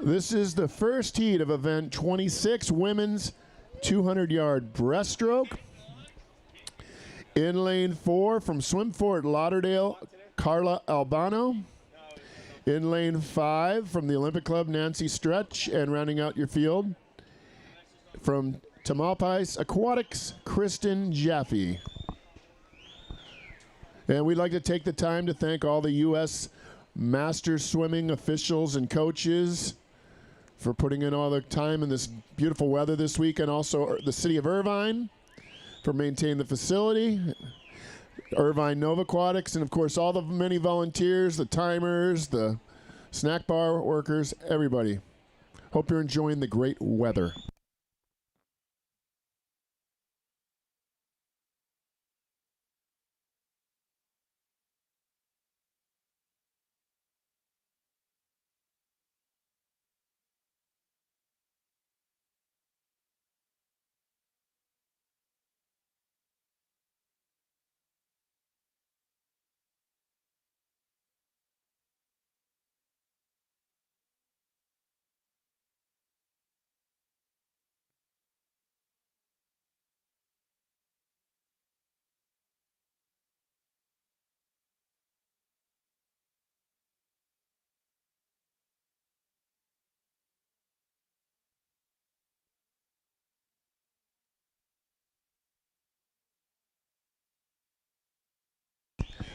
This is the first heat of event 26, women's 200-yard breaststroke. In lane 4 from Swim Fort Lauderdale, Carla Albano. In lane 5 from the Olympic Club, Nancy Stretch. And rounding out your field from Tamalpais Aquatics, Kristen Jaffe. And we'd like to take the time to thank all the U.S. Masters swimming officials and coaches for putting in all the time in this beautiful weather this week, and also the city of Irvine for maintaining the facility, Irvine Nova Aquatics, and of course all the many volunteers, the timers, the snack bar workers, everybody. Hope you're enjoying the great weather.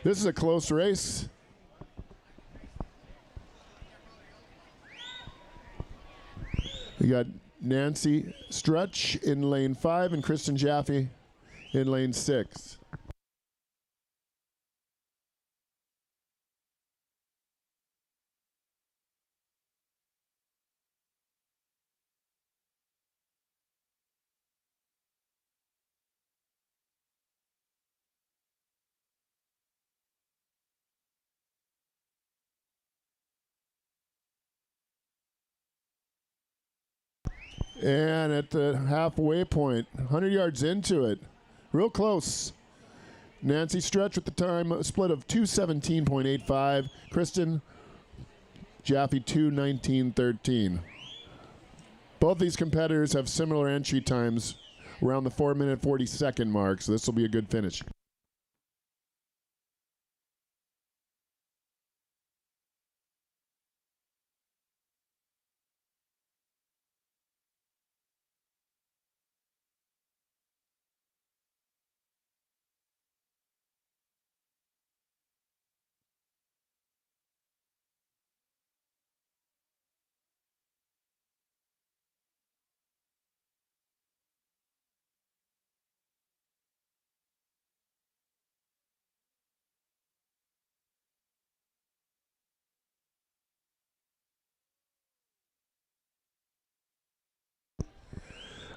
This is a close race. We got Nancy Stretch in lane 5 and Kristen Jaffe in lane 6. And at the halfway point, 100 yards into it, real close. Nancy Stretch with the time a split of 2:17.85. Kristen Jaffe 2:19.13. Both these competitors have similar entry times around the 4-minute 40-second mark, so this will be a good finish.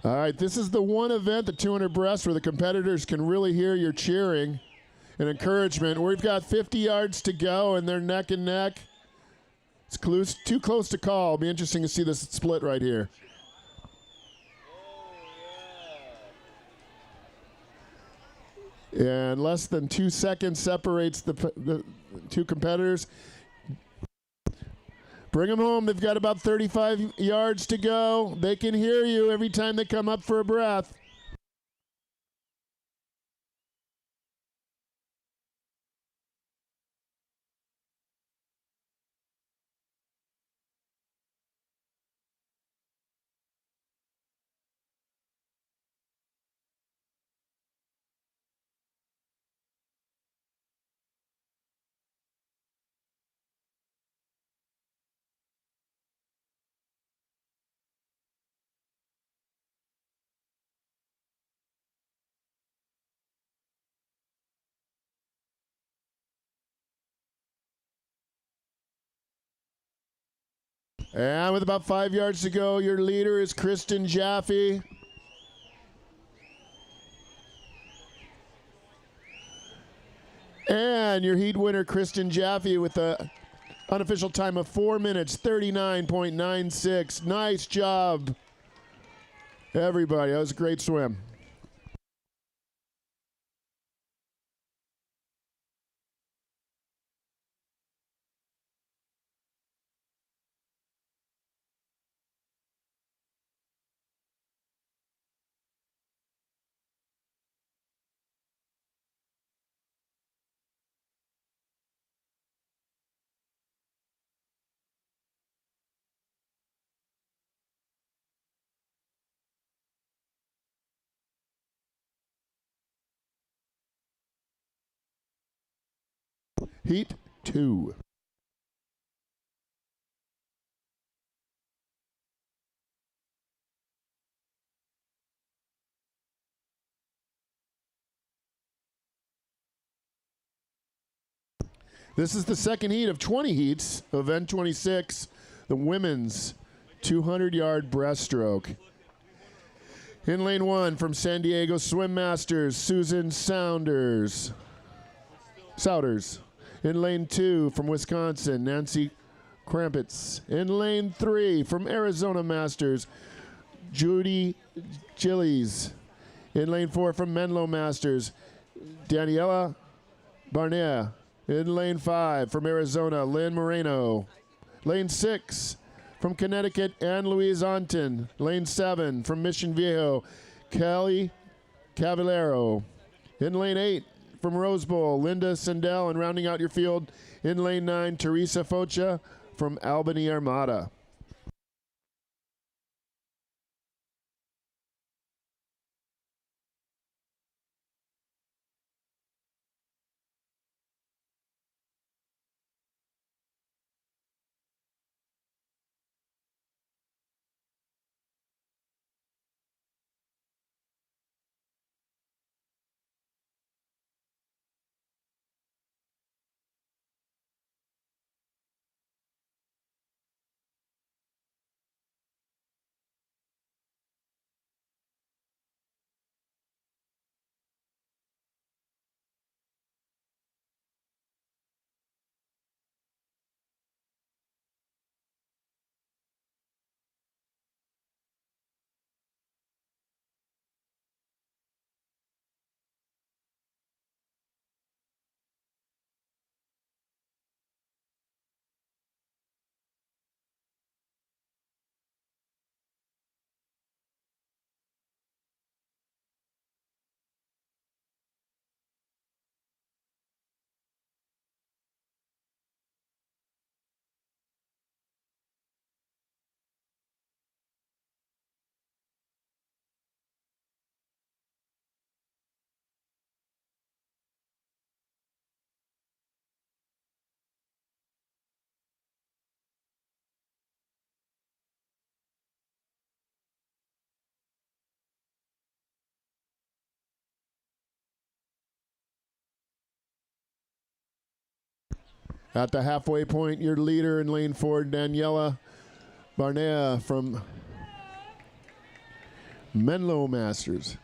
All right, this is the one event, the 200 breast, where the competitors can really hear your cheering and encouragement. We've got 50 yards to go, and they're neck and neck. It's too close to call. It'll be interesting to see this split right here. And less than 2 seconds separates the two competitors. Bring them home. They've got about 35 yards to go. They can hear you every time they come up for a breath. And with about 5 yards to go, your leader is Kristen Jaffe. And your heat winner, Kristen Jaffe, with an unofficial time of 4 minutes, 39.96. Nice job, everybody. That was a great swim. Heat 2. This is the second heat of 20 heats, event 26, the women's 200-yard breaststroke. In lane 1 from San Diego Swim Masters, Susan Souders. In lane 2 from Wisconsin, Nancy Krampitz. In lane 3 from Arizona Masters, Judy Gillies. In lane 4 from Menlo Masters, Daniela Barnea. In lane 5 from Arizona, Lynn Moreno. Lane 6 from Connecticut, Ann Louise Onton. Lane 7 from Mission Viejo, Kelly Cavallero. In lane 8 from Rose Bowl, Linda Sendell. And rounding out your field in lane 9, Teresa Focha from Albany Armada. At the halfway point, your leader in lane 4, Daniela Barnea from Menlo Masters.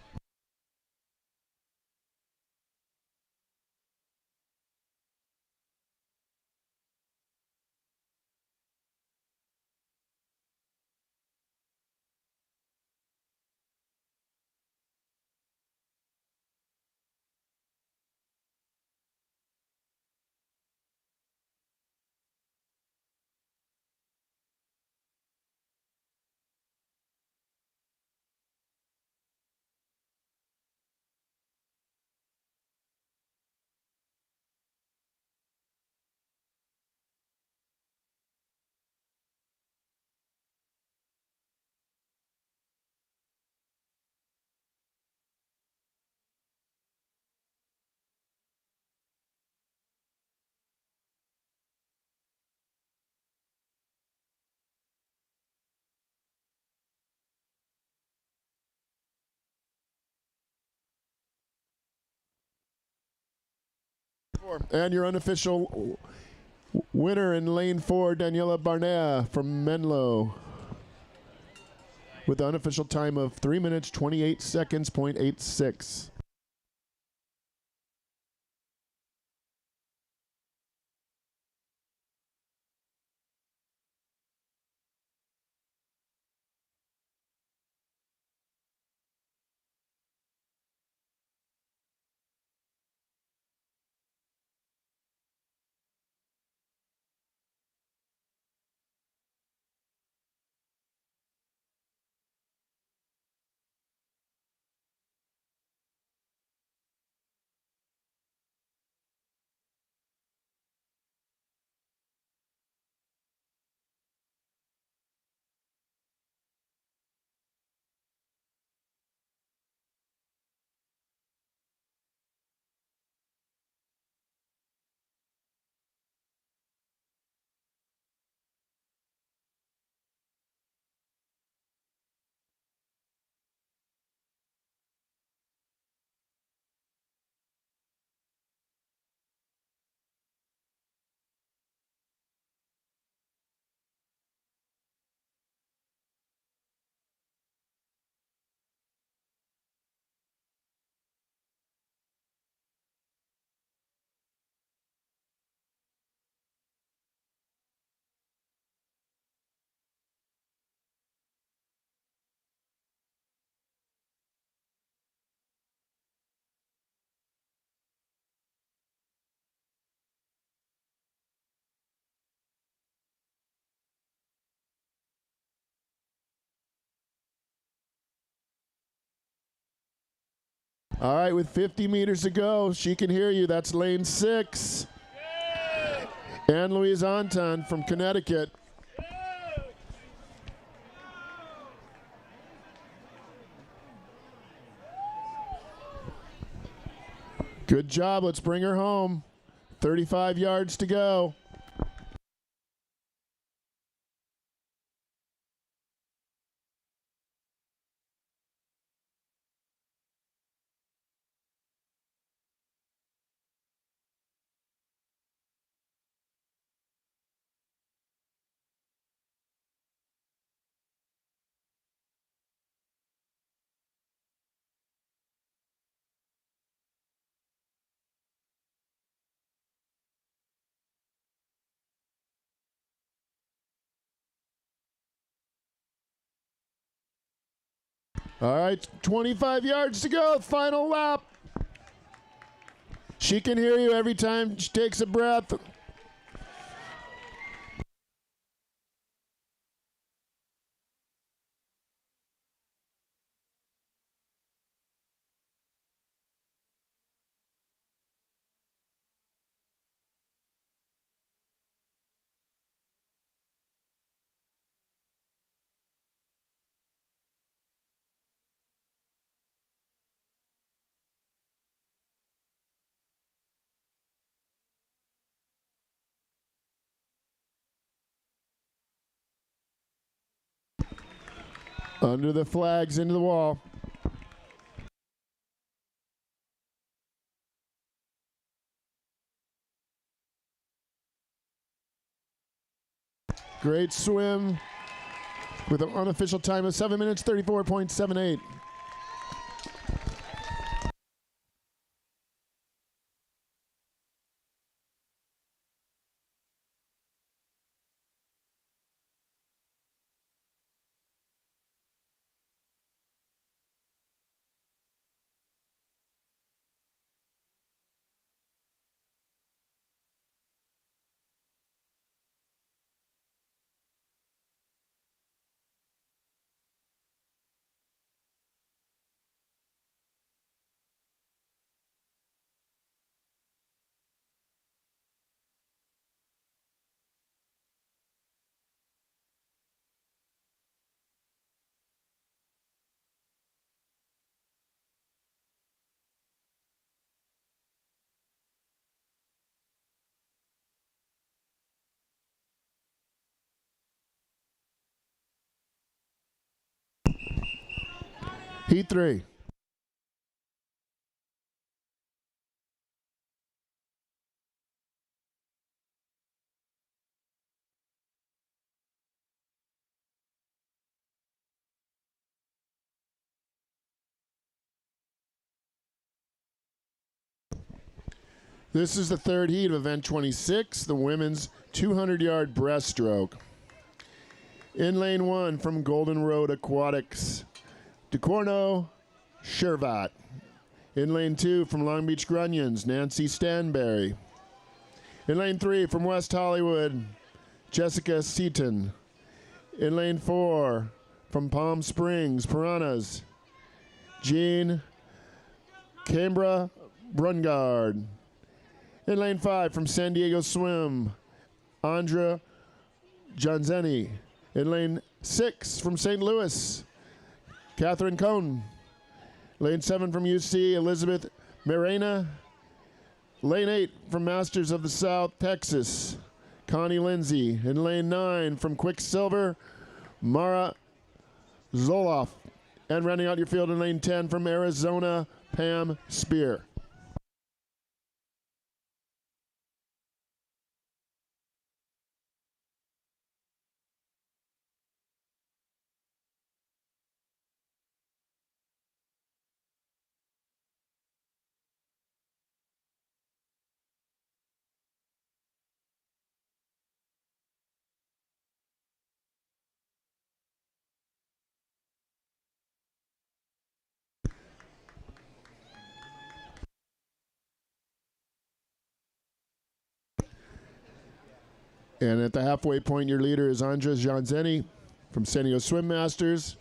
And your unofficial winner in lane 4, Daniela Barnea from Menlo, with the unofficial time of 3 minutes, 28 seconds, .86. All right, with 50 meters to go, she can hear you. That's lane 6. Ann Louise Anton from Connecticut. Good job. Let's bring her home. 35 yards to go. All right, 25 yards to go. Final lap. She can hear you every time she takes a breath. Under the flags, into the wall. Great swim with an unofficial time of 7 minutes, 34.78. Heat 3. This is the third heat of event 26, the women's 200-yard breaststroke. In lane 1 from Golden Road Aquatics, DeCorno Shervat. In lane 2 from Long Beach Grunions, Nancy Stanberry. In lane 3 from West Hollywood, Jessica Seaton. In lane 4 from Palm Springs, Piranhas, Jean Cambra Brungard. In lane 5 from San Diego Swim, Andra Janzeni. In lane 6 from St. Louis, Catherine Cohn. Lane 7 from UC, Elizabeth Marina. Lane 8 from Masters of the South, Texas, Connie Lindsay. In lane 9 from Quicksilver, Mara Zoloff. And rounding out your field in lane 10 from Arizona, Pam Spear. And at the halfway point, your leader is Andres Janzeni from San Diego Swim Masters.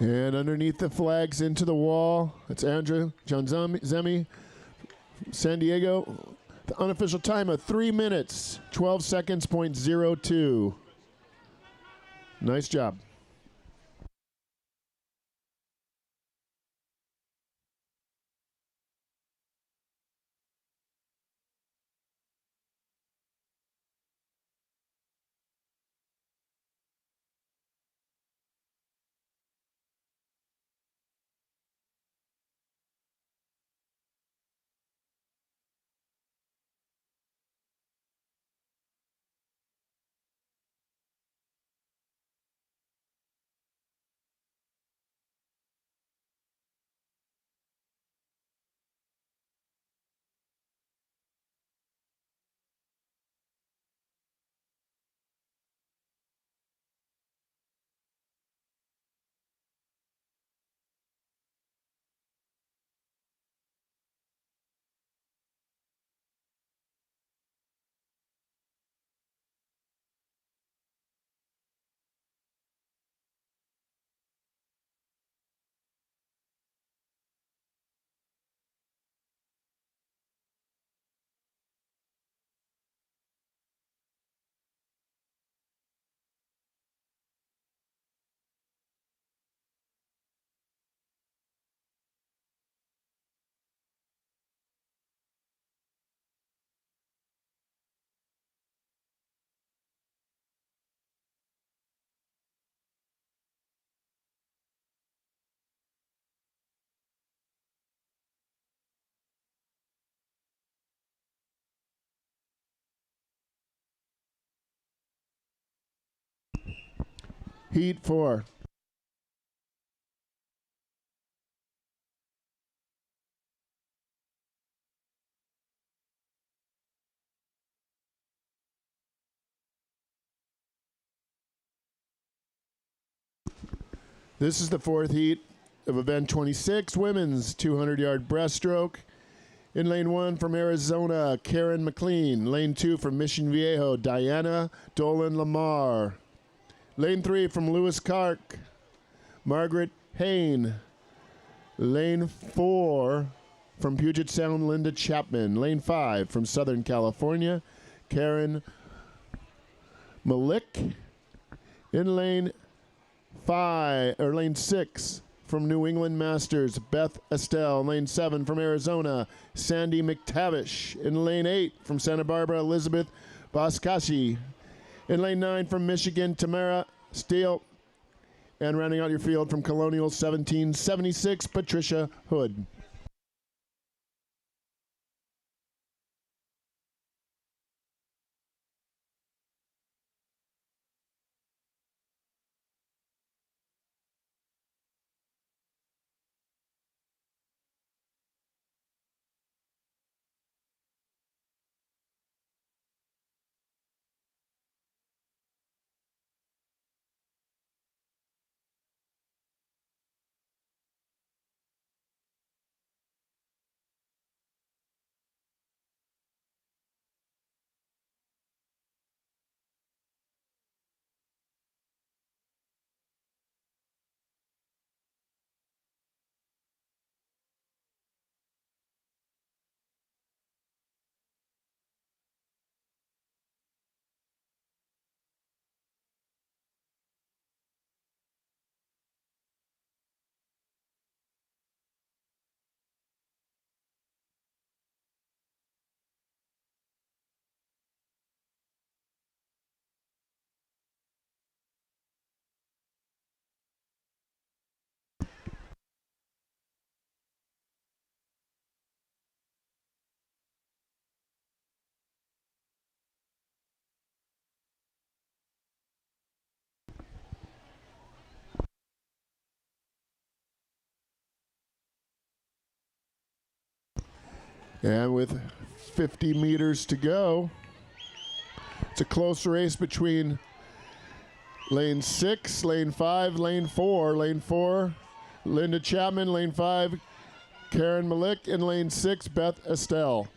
And underneath the flags into the wall, it's Andrew John Zemi, San Diego. The unofficial time of 3 minutes, 12 seconds, .02. Nice job. Heat 4. This is the fourth heat of event 26, women's 200-yard breaststroke. In lane 1 from Arizona, Karen McLean. Lane 2 from Mission Viejo, Diana Dolan Lamar. Lane 3 from Lewis Clark, Margaret Hain. Lane 4 from Puget Sound, Linda Chapman. Lane 5 from Southern California, Karen Malik. In lane 6 from New England Masters, Beth Estelle. Lane 7 from Arizona, Sandy McTavish. In lane 8 from Santa Barbara, Elizabeth Boscashi. In lane 9 from Michigan, Tamara Steele. And rounding out your field from Colonial 1776, Patricia Hood. And with 50 meters to go, it's a close race between lane 6, lane 5, lane 4. Lane 4, Linda Chapman. Lane 5, Karen Malik. In lane 6, Beth Estelle.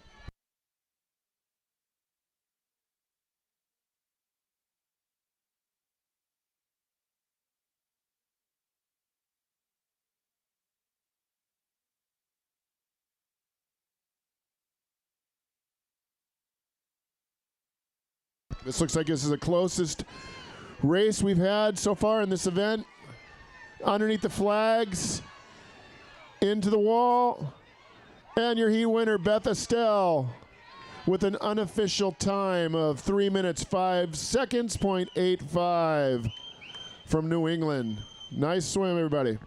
This looks like this is the closest race we've had so far in this event. Underneath the flags, into the wall, and your heat winner, Beth Estelle, with an unofficial time of 3 minutes 5 seconds, .85 from New England. Nice swim, everybody.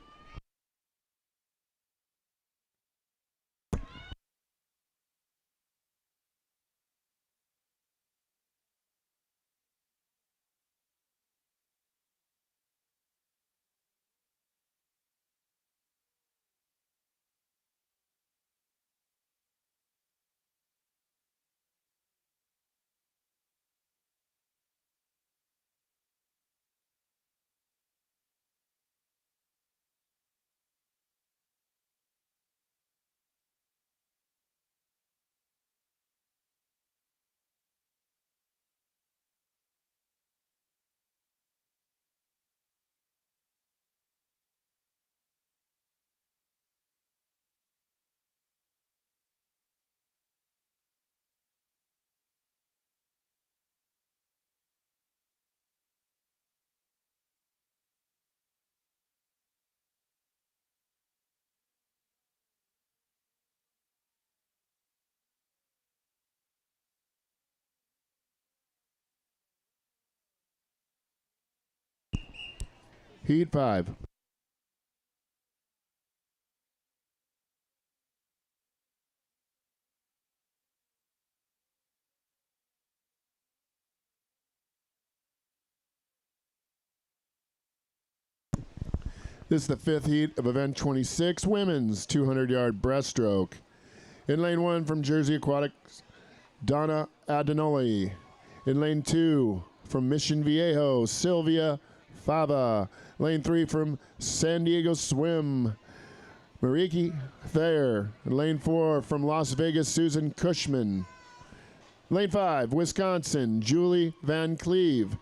Heat 5. This is the fifth heat of event 26, women's 200-yard breaststroke. In lane 1 from Jersey Aquatics, Donna Adinoli. In lane 2 from Mission Viejo, Sylvia Fava. Lane 3 from San Diego Swim, Mariki Thayer. In lane 4 from Las Vegas, Susan Cushman. Lane 5, Wisconsin, Julie Van Cleve.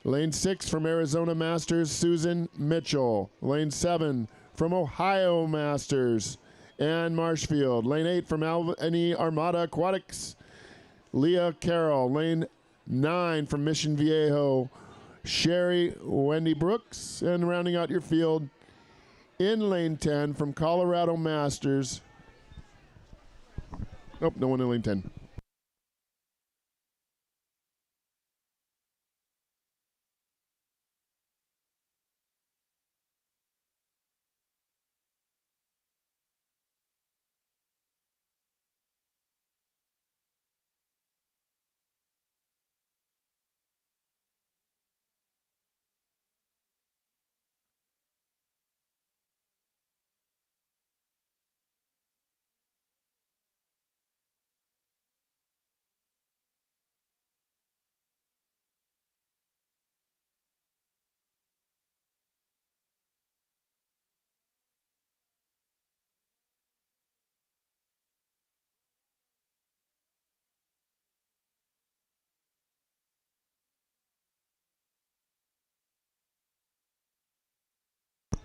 Lane 6 from Arizona Masters, Susan Mitchell. Lane 7 from Ohio Masters, Ann Marshfield. Lane 8 from Albany Armada Aquatics, Leah Carroll. Lane 9 from Mission Viejo, Sherry Wendy Brooks. And rounding out your field in lane 10 from Colorado Masters. Nope, no one in lane 10.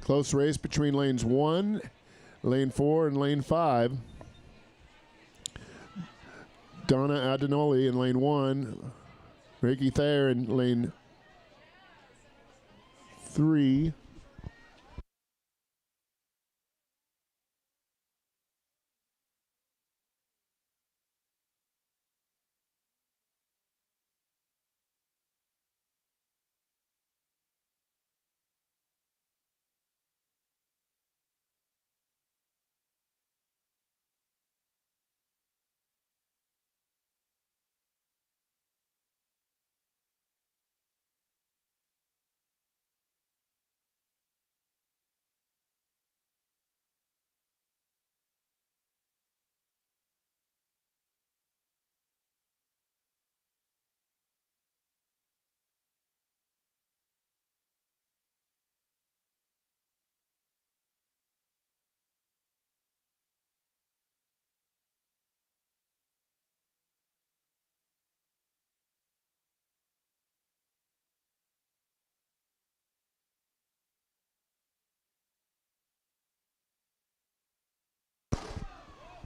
Close race between lanes 1, lane 4, and lane 5. Donna Adinoli in lane 1, Ricky Thayer in lane 3.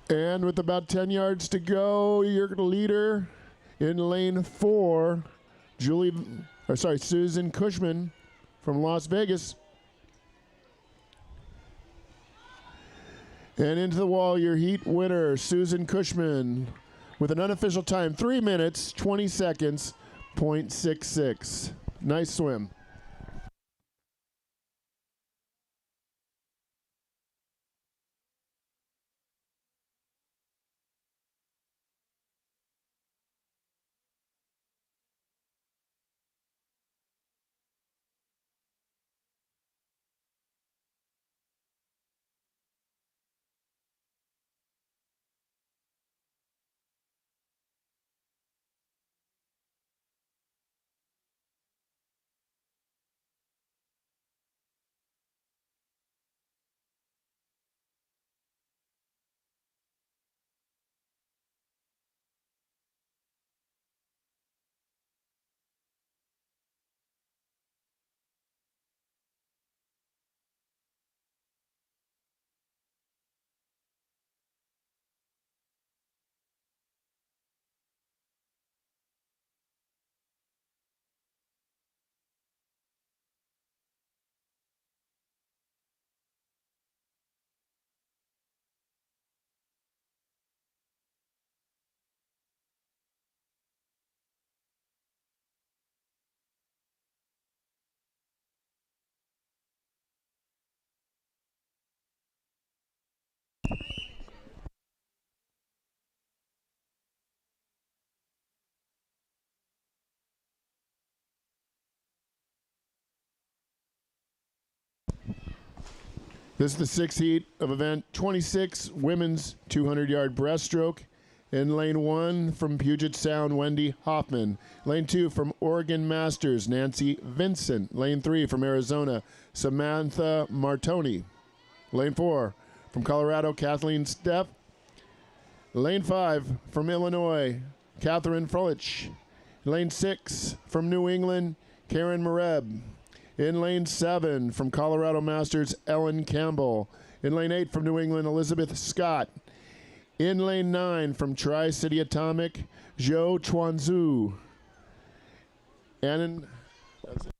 And with about 10 yards to go, your leader in lane 4, Susan Cushman from Las Vegas. And into the wall, your heat winner, Susan Cushman, with an unofficial time, 3 minutes, 20 seconds, .66. Nice swim. This is the sixth heat of event 26, women's 200-yard breaststroke. In lane 1 from Puget Sound, Wendy Hoffman. Lane 2 from Oregon Masters, Nancy Vincent. Lane 3 from Arizona, Samantha Martoni. Lane 4 from Colorado, Kathleen Stepp. Lane 5 from Illinois, Catherine Froelich. Lane 6 from New England, Karen Mereb. In lane 7 from Colorado Masters, Ellen Campbell. In lane 8 from New England, Elizabeth Scott. In lane 9 from Tri-City Atomic, Zhou Chuanzhu. And that's it.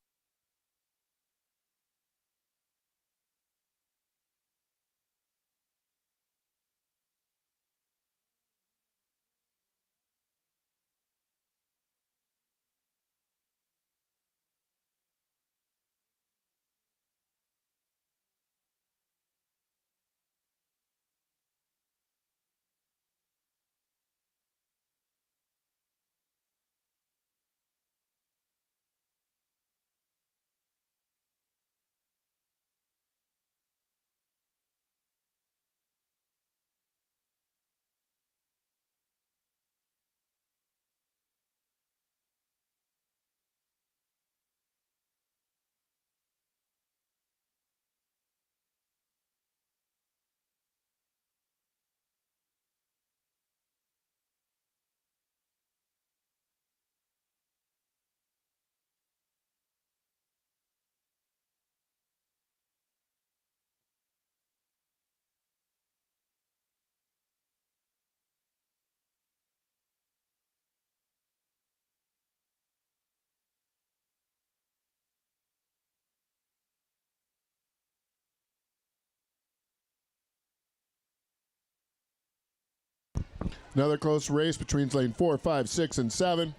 Another close race between lane 4, 5, 6, and 7.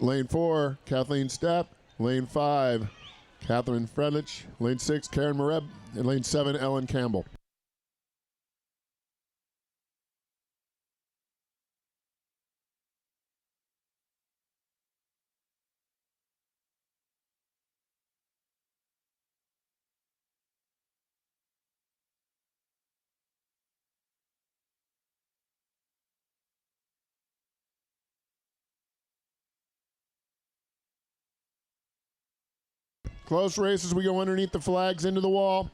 Lane 4, Kathleen Stepp. Lane 5, Catherine Fredlich. Lane 6, Karen Mereb. And lane 7, Ellen Campbell. Close race as we go underneath the flags into the wall.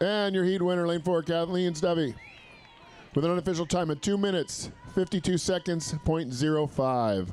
And your heat winner, lane 4, Kathleen Stevie, with an unofficial time of 2 minutes, 52 seconds, .05.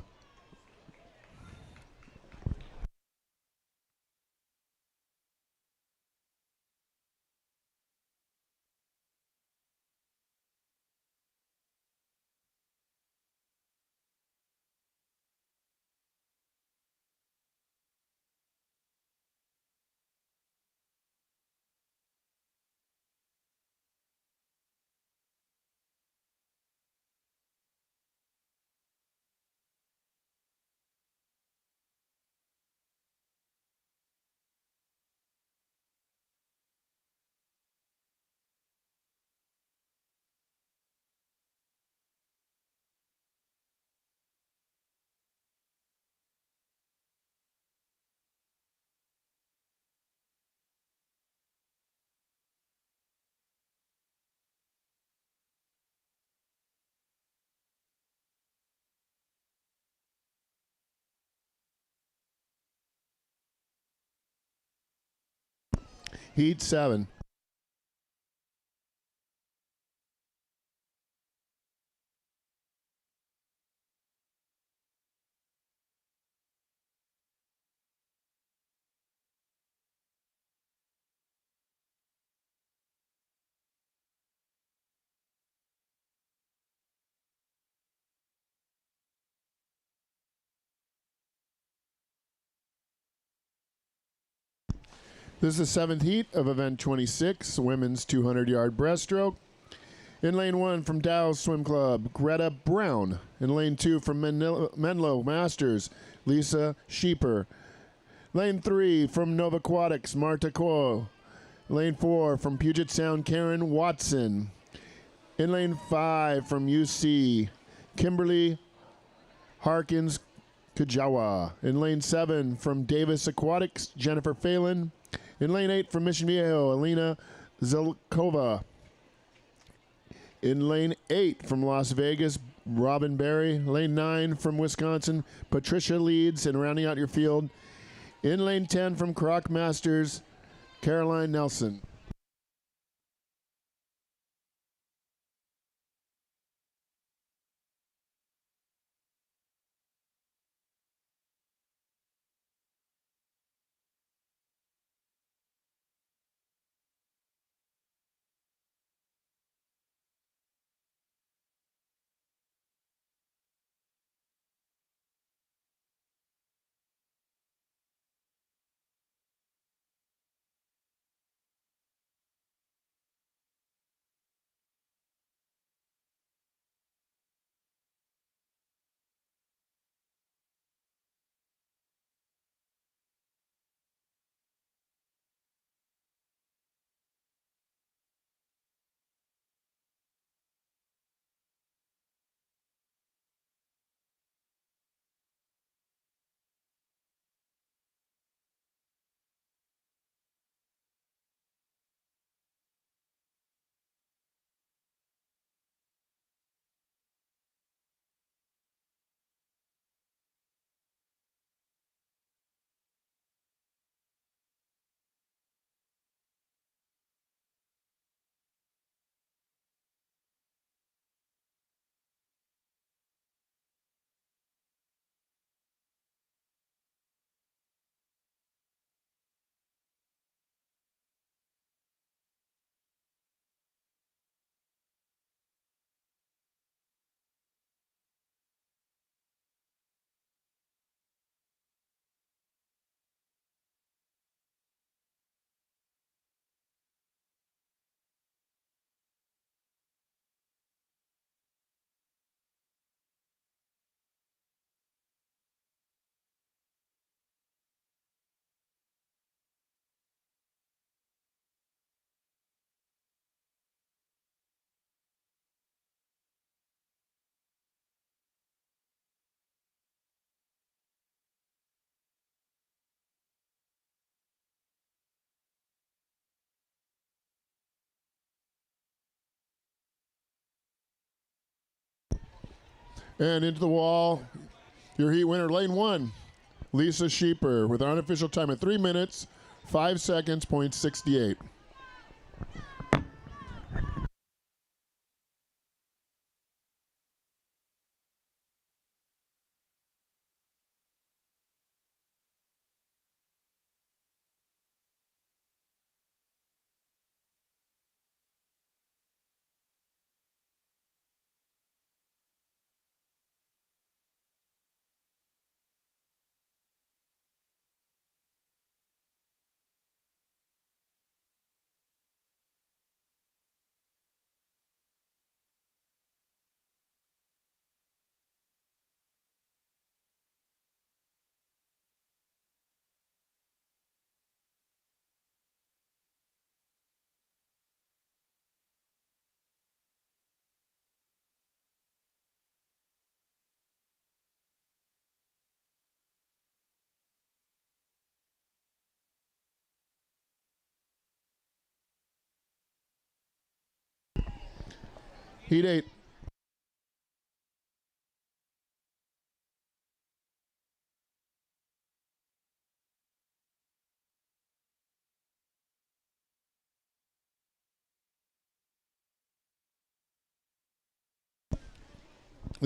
Heat 7. This is the seventh heat of event 26, women's 200-yard breaststroke. In lane 1 from Dow's Swim Club, Greta Brown. In lane 2 from Menlo Masters, Lisa Sheeper. Lane 3 from Nova Aquatics, Marta Coe. Lane 4 from Puget Sound, Karen Watson. In lane 5 from UC, Kimberly Harkins Kajawa. In lane 7 from Davis Aquatics, Jennifer Phelan. In lane 8 from Mission Viejo, Alina Zelkova. In lane 8 from Las Vegas, Robin Berry. Lane 9 from Wisconsin, Patricia Leeds. And rounding out your field, in lane 10 from Croc Masters, Caroline Nelson. And into the wall, your heat winner, lane 1, Lisa Sheeper, with an unofficial time of 3 minutes, 5 seconds, .68. Heat 8.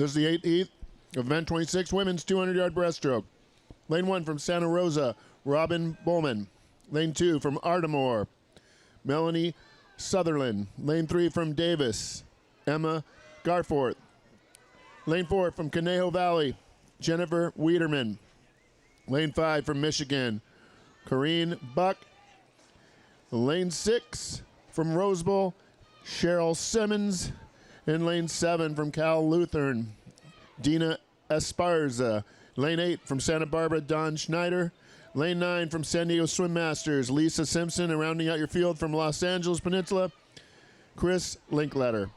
This is the 8th heat of event 26, women's 200-yard breaststroke. Lane 1 from Santa Rosa, Robin Bowman. Lane 2 from Ardmore, Melanie Sutherland. Lane 3 from Davis, Emma Garforth. Lane 4 from Conejo Valley, Jennifer Wiederman. Lane 5 from Michigan, Corrine Buck. Lane 6 from Rose Bowl, Cheryl Simmons. In lane 7 from Cal Lutheran, Dina Esparza. Lane 8 from Santa Barbara, Don Schneider. Lane 9 from San Diego Swim Masters, Lisa Simpson. And rounding out your field from Los Angeles Peninsula, Chris Linkletter.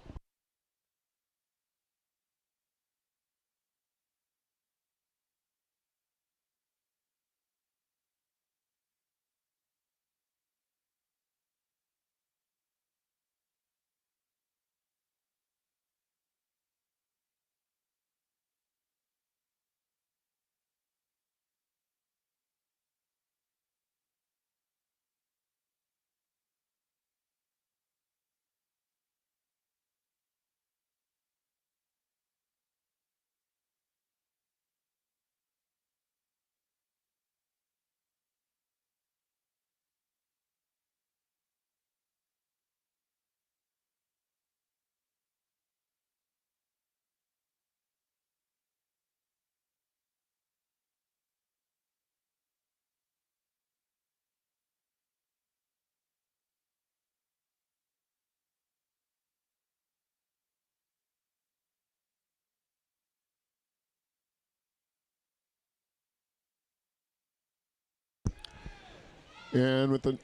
And with the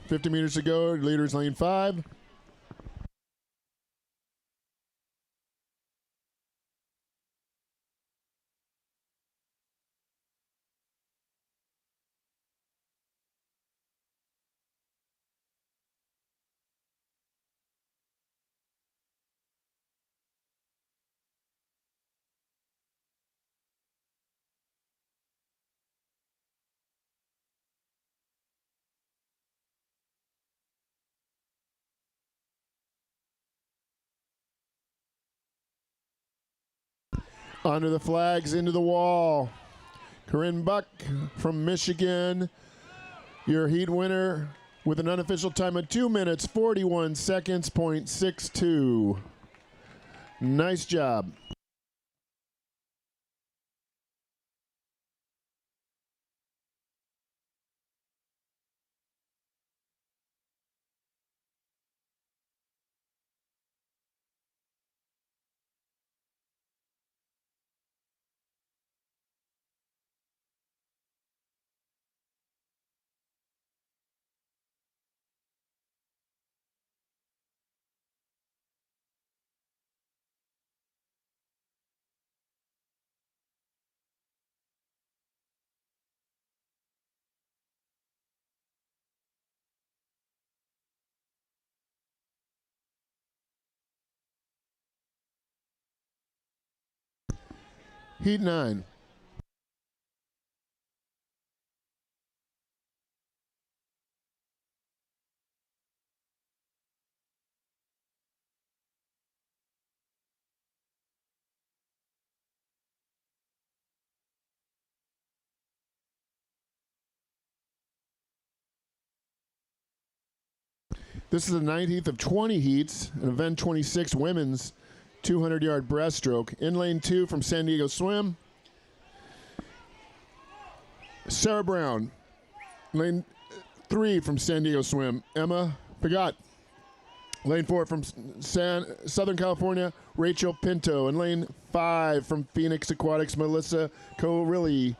50 meters to go, leaders lane 5. Onto the flags, into the wall. Corinne Buck from Michigan, your heat winner with an unofficial time of 2 minutes, 41 seconds, .62. Nice job. Heat 9. This is the 19th of 20 heats, an event 26 women's 200-yard breaststroke. In lane 2 from San Diego Swim, Sarah Brown. Lane 3 from San Diego Swim, Emma Pagat. Lane 4 from Southern California, Rachel Pinto. And lane 5 from Phoenix Aquatics, Melissa Corilli.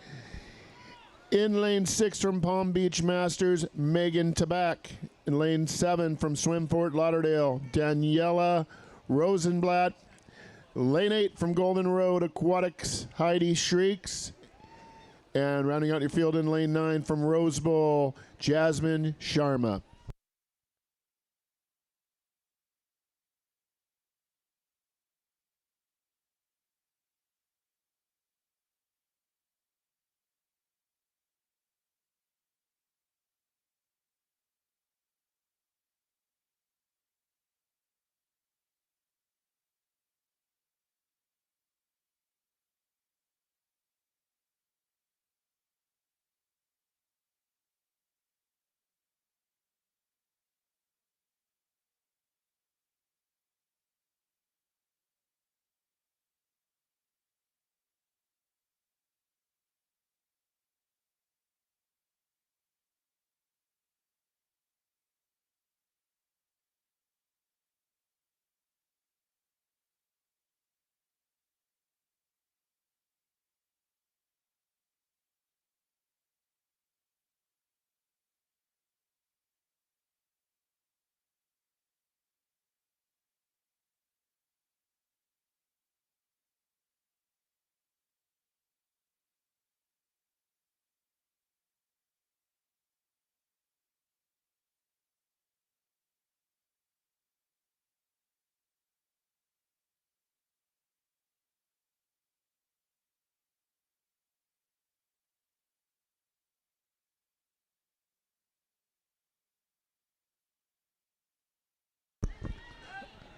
In lane 6 from Palm Beach Masters, Megan Tabak. In lane 7 from Swim Fort Lauderdale, Daniela Rosenblatt. Lane 8 from Golden Road Aquatics, Heidi Shrieks. And rounding out your field in lane 9 from Rose Bowl, Jasmine Sharma.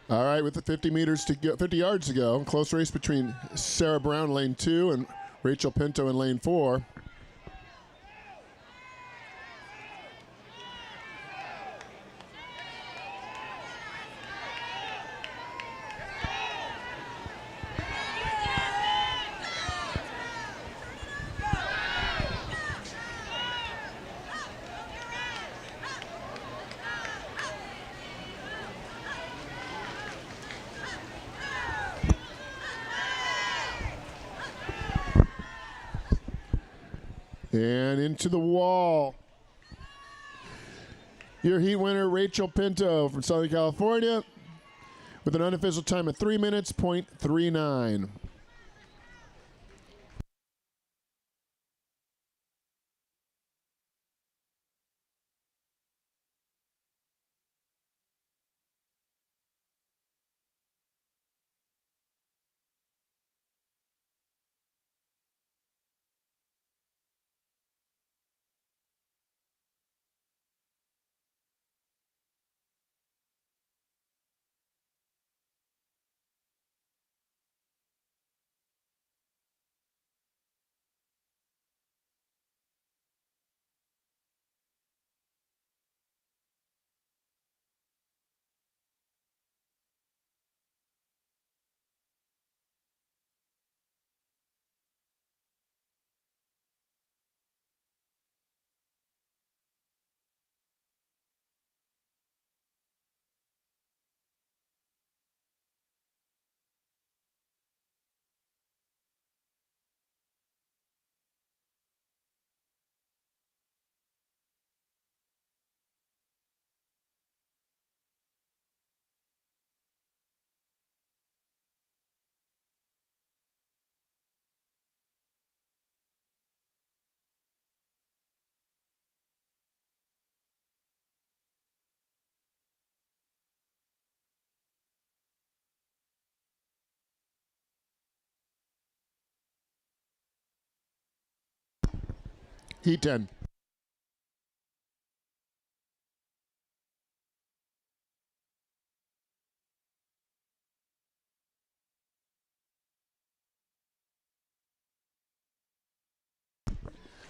All right, with the 50 meters to go, 50 yards to go, close race between Sarah Brown, lane 2, and Rachel Pinto in lane 4. And into the wall. Your heat winner, Rachel Pinto from Southern California, with an unofficial time of 3 minutes, .39. Heat 10.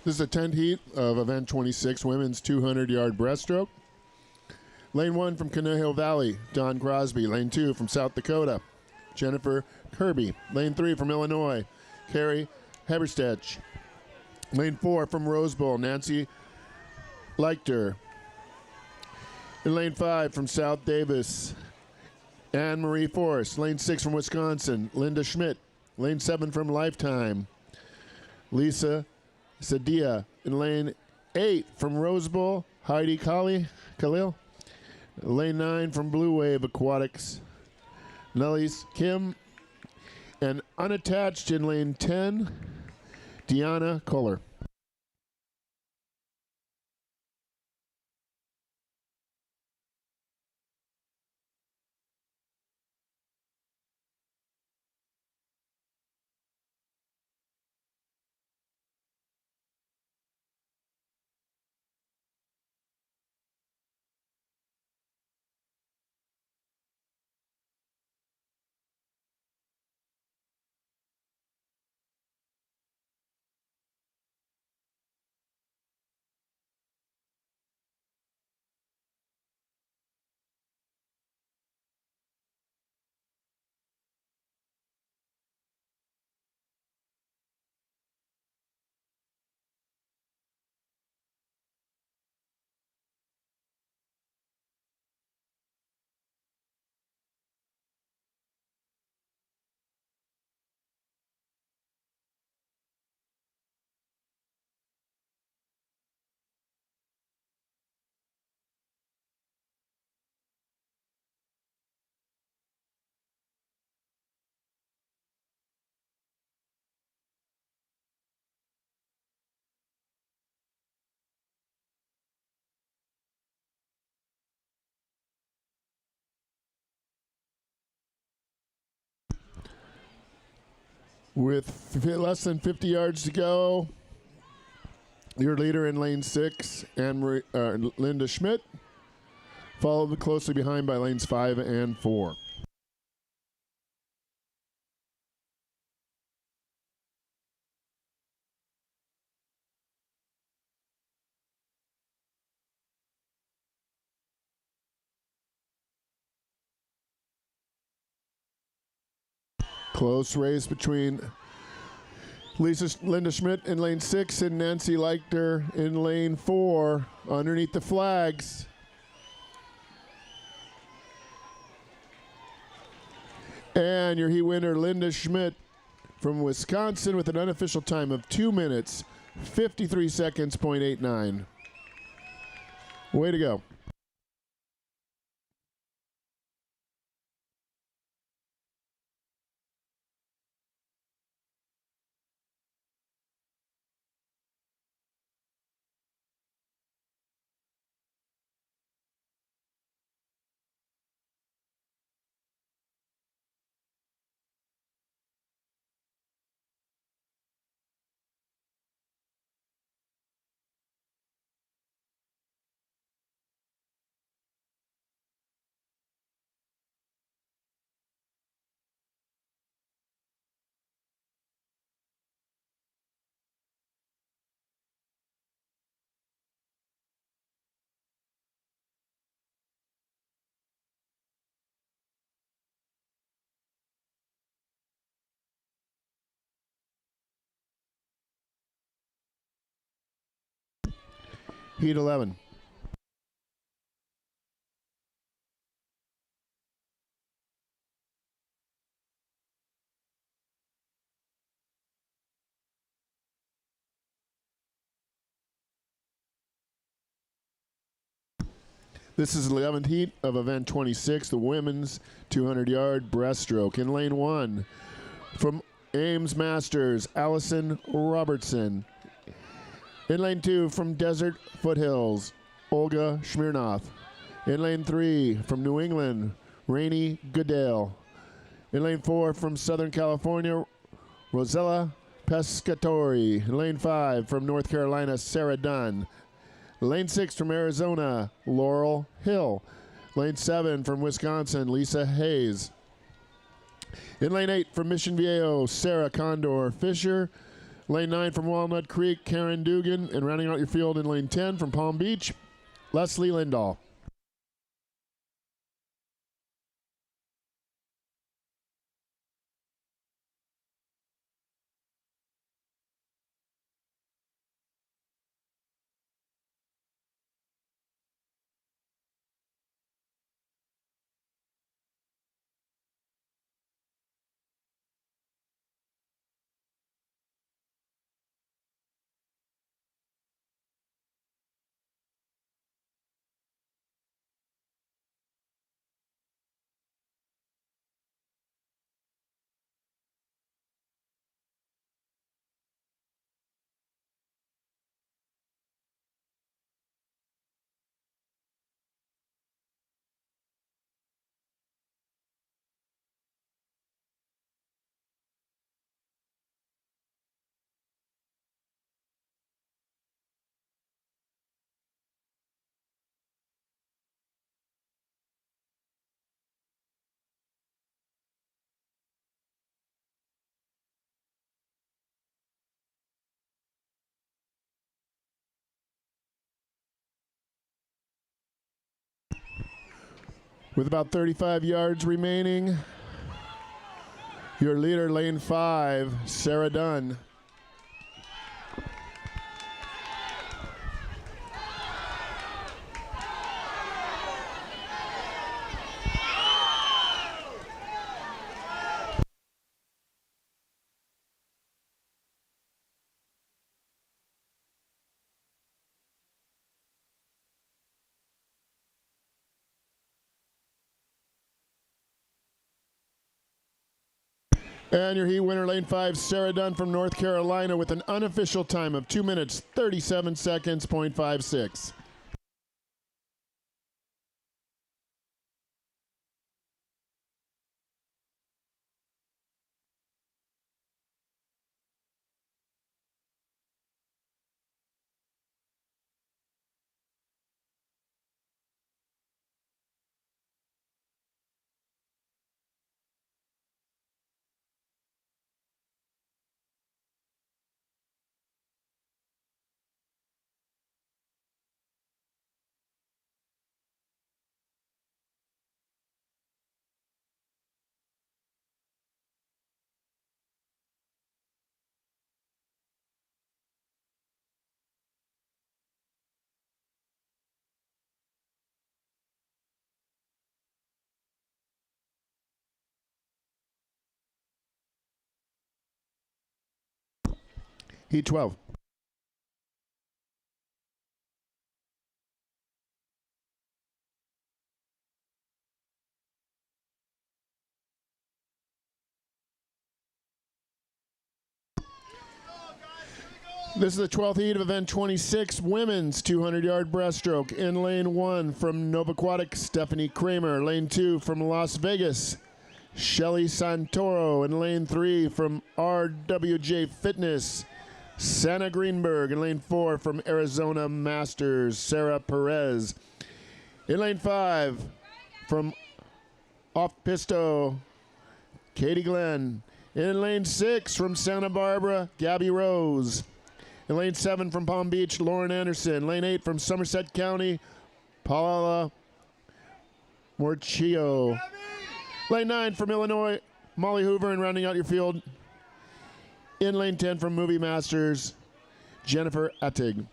This is a 10th heat of event 26, women's 200-yard breaststroke. Lane 1 from Conejo Valley, Don Crosby. Lane 2 from South Dakota, Jennifer Kirby. Lane 3 from Illinois, Carrie Heberstech. Lane 4 from Rose Bowl, Nancy Leichter. In lane 5 from South Davis, Anne Marie Forrest. Lane 6 from Wisconsin, Linda Schmidt. Lane 7 from Lifetime, Lisa Sadia. In lane 8 from Rose Bowl, Heidi Khalil. Lane 9 from Blue Wave Aquatics, Nellis Kim. And unattached in lane 10, Deanna Kohler. With less than 50 yards to go, your leader in lane 6, Linda Schmidt, followed closely behind by lanes 5 and 4. Close race between Linda Schmidt in lane 6 and Nancy Leichter in lane 4 underneath the flags. And your heat winner, Linda Schmidt from Wisconsin, with an unofficial time of 2 minutes, 53 seconds, .89. Way to go. Heat 11. This is the 11th heat of event 26, the women's 200-yard breaststroke. In lane 1, from Ames Masters, Allison Robertson. In lane 2, from Desert Foothills, Olga Smirnoff. In lane 3, from New England, Rainey Goodale. In lane 4, from Southern California, Rosella Pescatori. In lane 5, from North Carolina, Sarah Dunn. Lane 6 from Arizona, Laurel Hill. Lane 7 from Wisconsin, Lisa Hayes. In lane 8 from Mission Viejo, Sarah Condor Fisher. Lane 9 from Walnut Creek, Karen Dugan. And rounding out your field in lane 10 from Palm Beach, Leslie Lindahl. With about 35 yards remaining, your leader, lane 5, Sarah Dunn. And your heat winner, lane 5, Sarah Dunn from North Carolina, with an unofficial time of 2 minutes, 37 seconds, .56. Heat 12. This is the 12th heat of event 26, women's 200-yard breaststroke. In lane 1 from Novaquatic, Stephanie Kramer. Lane 2 from Las Vegas, Shelly Santoro. In lane 3 from RWJ Fitness, Santa Greenberg. In lane 4 from Arizona Masters, Sarah Perez. In lane 5 from Off Pisto, Katie Glenn. In lane 6 from Santa Barbara, Gabby Rose. In lane 7 from Palm Beach, Lauren Anderson. Lane 8 from Somerset County, Paula Morchio. Lane 9 from Illinois, Molly Hoover. And rounding out your field, in lane 10 from Movie Masters, Jennifer Attig.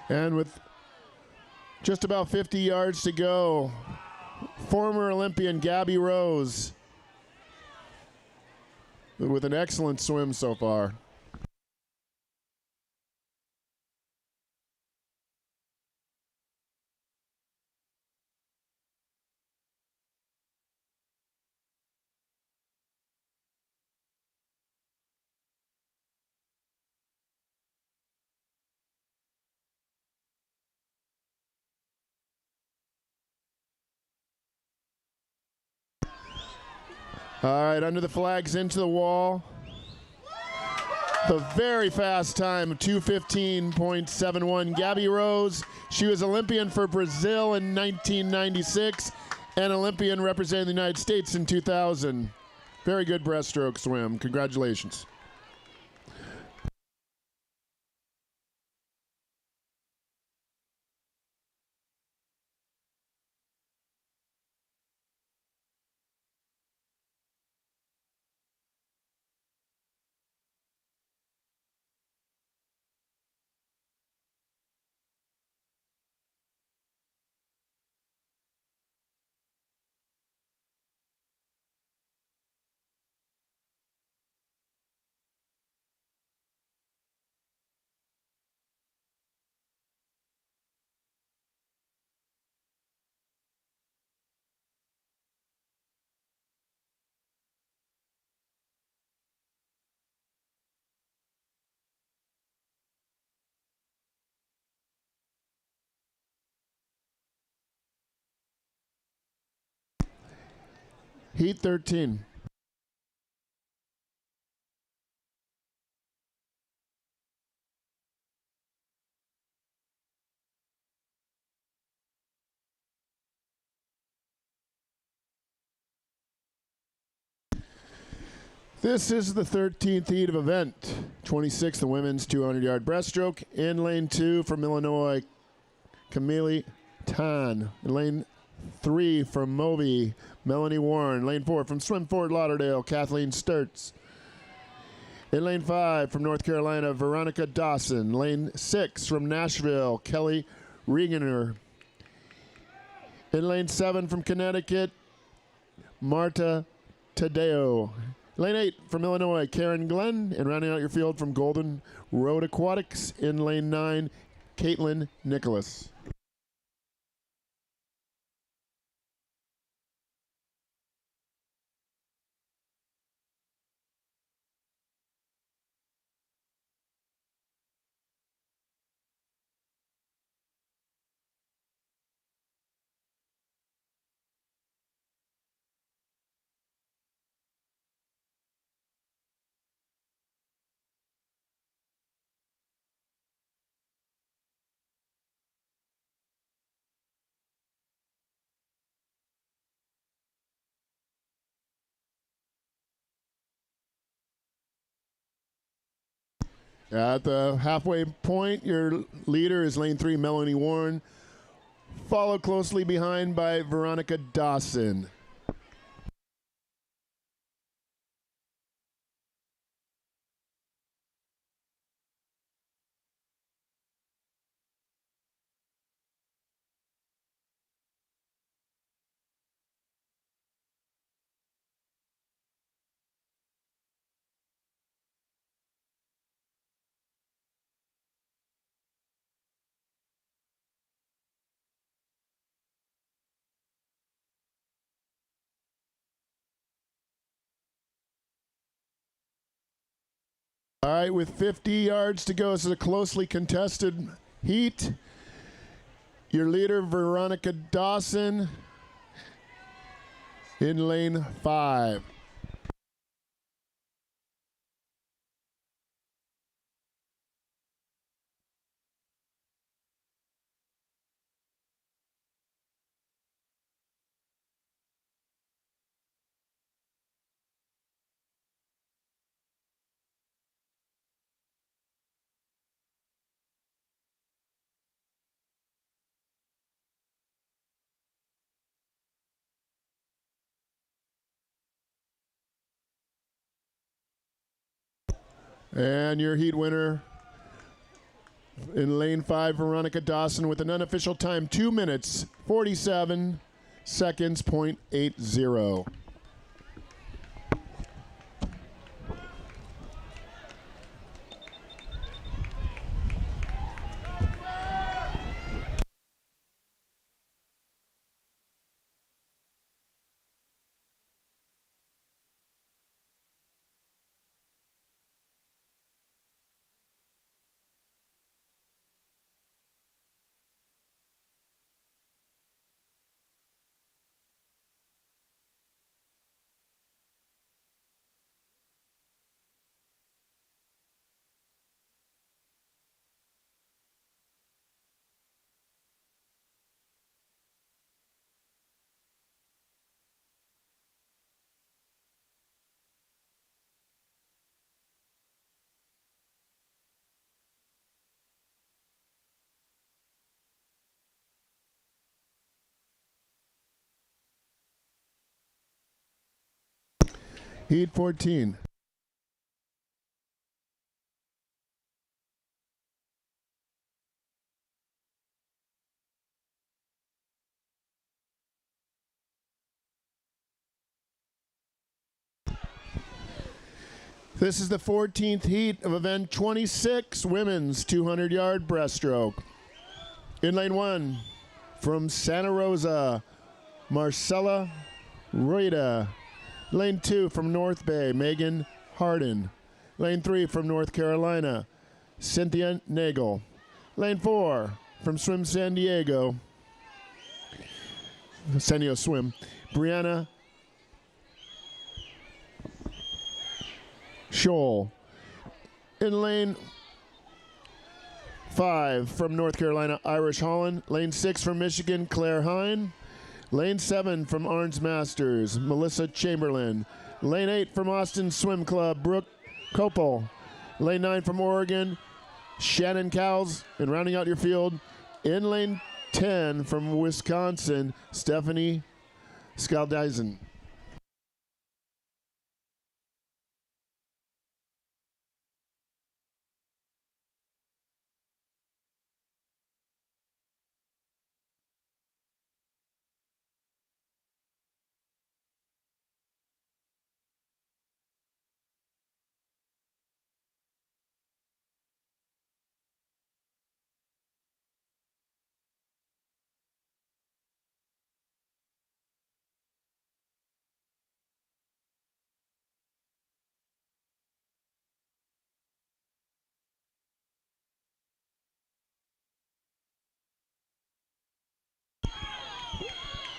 And with just about 50 yards to go, former Olympian Gabby Rose with an excellent swim so far. All right, under the flags, into the wall. The very fast time of 2:15.71. Gabby Rose, she was Olympian for Brazil in 1996 and Olympian representing the United States in 2000. Very good breaststroke swim. Congratulations. Heat 13. This is the 13th heat of event 26, the women's 200-yard breaststroke. In lane 2 from Illinois, Camille Tan. In lane 3 from Moby, Melanie Warren. Lane 4 from Swim Fort Lauderdale, Kathleen Sturts. In lane 5 from North Carolina, Veronica Dawson. Lane 6 from Nashville, Kelly Reganer. In lane 7 from Connecticut, Marta Tadeo. Lane 8 from Illinois, Karen Glenn. And rounding out your field from Golden Road Aquatics, in lane 9, Caitlin Nicholas. At the halfway point, your leader is lane 3, Melanie Warren, followed closely behind by Veronica Dawson. All right, with 50 yards to go, this is a closely contested heat. Your leader, Veronica Dawson, in lane 5. And your heat winner in lane 5, Veronica Dawson, with an unofficial time 2 minutes 47 seconds .80. Heat 14. This is the 14th heat of event 26, women's 200-yard breaststroke. In lane 1, from Santa Rosa, Marcella Rueda. Lane 2, from North Bay, Megan Harden. Lane 3, from North Carolina, Cynthia Nagel. Lane 4, from Swim San Diego, Swim, Brianna Scholl. In lane 5, from North Carolina, Irish Holland. Lane 6, from Michigan, Claire Hine. Lane 7, from Orange Masters, Melissa Chamberlain. Lane 8, from Austin Swim Club, Brooke Copel. Lane 9, from Oregon, Shannon Cowles. And rounding out your field, in lane 10, from Wisconsin, Stephanie Skaldyzen.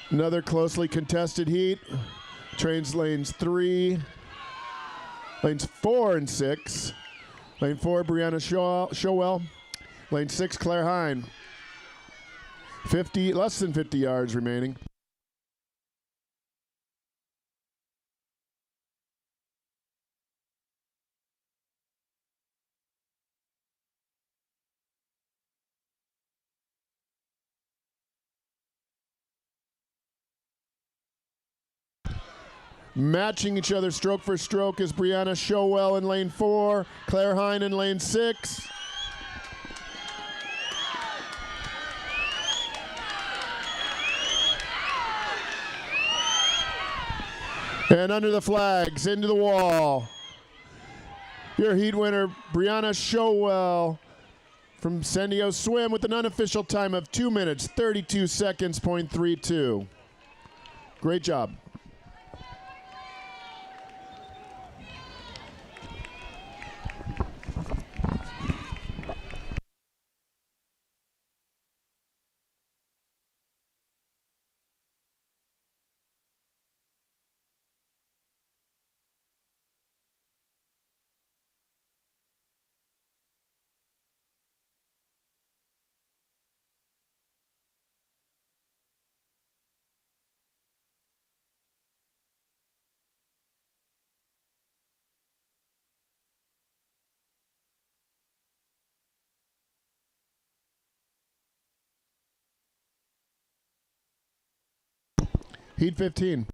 Another closely contested heat. Trains lanes 4 and 6. Lane 4, Brianna Showell. Lane 6, Claire Hine. Less than 50 yards remaining. Matching each other stroke for stroke is Brianna Showell in lane 4, Claire Hine in lane 6. And under the flags, into the wall. Your heat winner, Brianna Showell from San Diego Swim with an unofficial time of 2 minutes, 32 seconds, .32. Great job. Heat 15.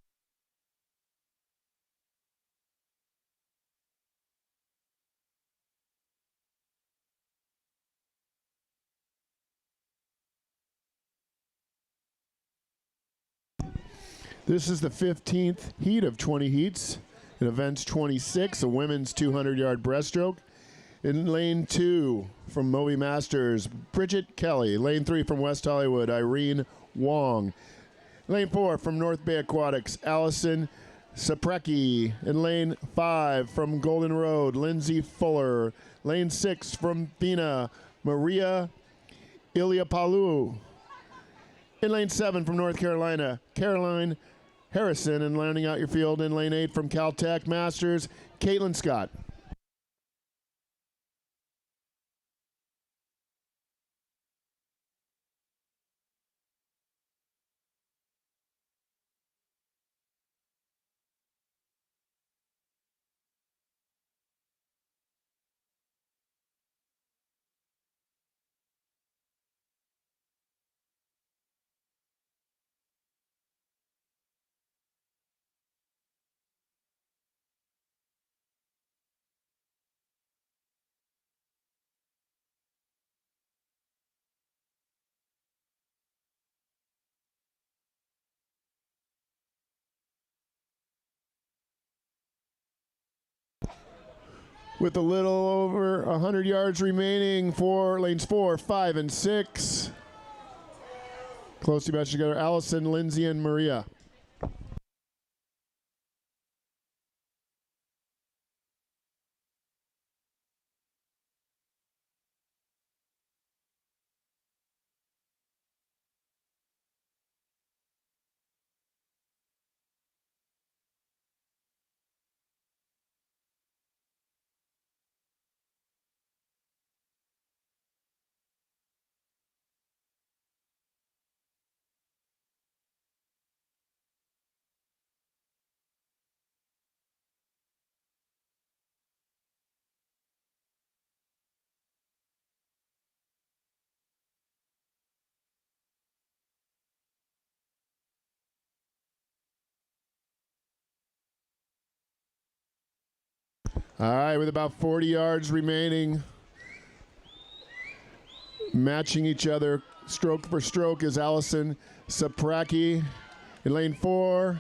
This is the 15th heat of 20 heats. In events 26, a women's 200-yard breaststroke. In lane 2 from Moby Masters, Bridget Kelly. Lane 3 from West Hollywood, Irene Wong. Lane 4 from North Bay Aquatics, Allison Saprecki. In lane 5 from Golden Road, Lindsay Fuller. Lane 6 from Bina, Maria Iliapalu. In lane 7 from North Carolina, Caroline Harrison. And rounding out your field in lane 8 from Caltech Masters, Caitlin Scott. With a little over 100 yards remaining for lanes 4, 5, and 6. Closely matched together, Allison, Lindsay, and Maria. All right, with about 40 yards remaining, matching each other stroke for stroke is Allison Sapraki in lane 4.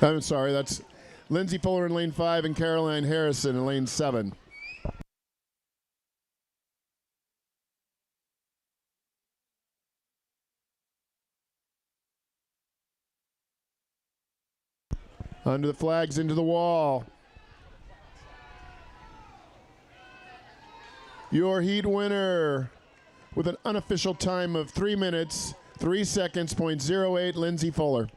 I'm sorry, that's Lindsay Fuller in lane 5 and Caroline Harrison in lane 7. Under the flags, into the wall. Your heat winner with an unofficial time of 3 minutes, 3 seconds, .08, Lindsay Fuller.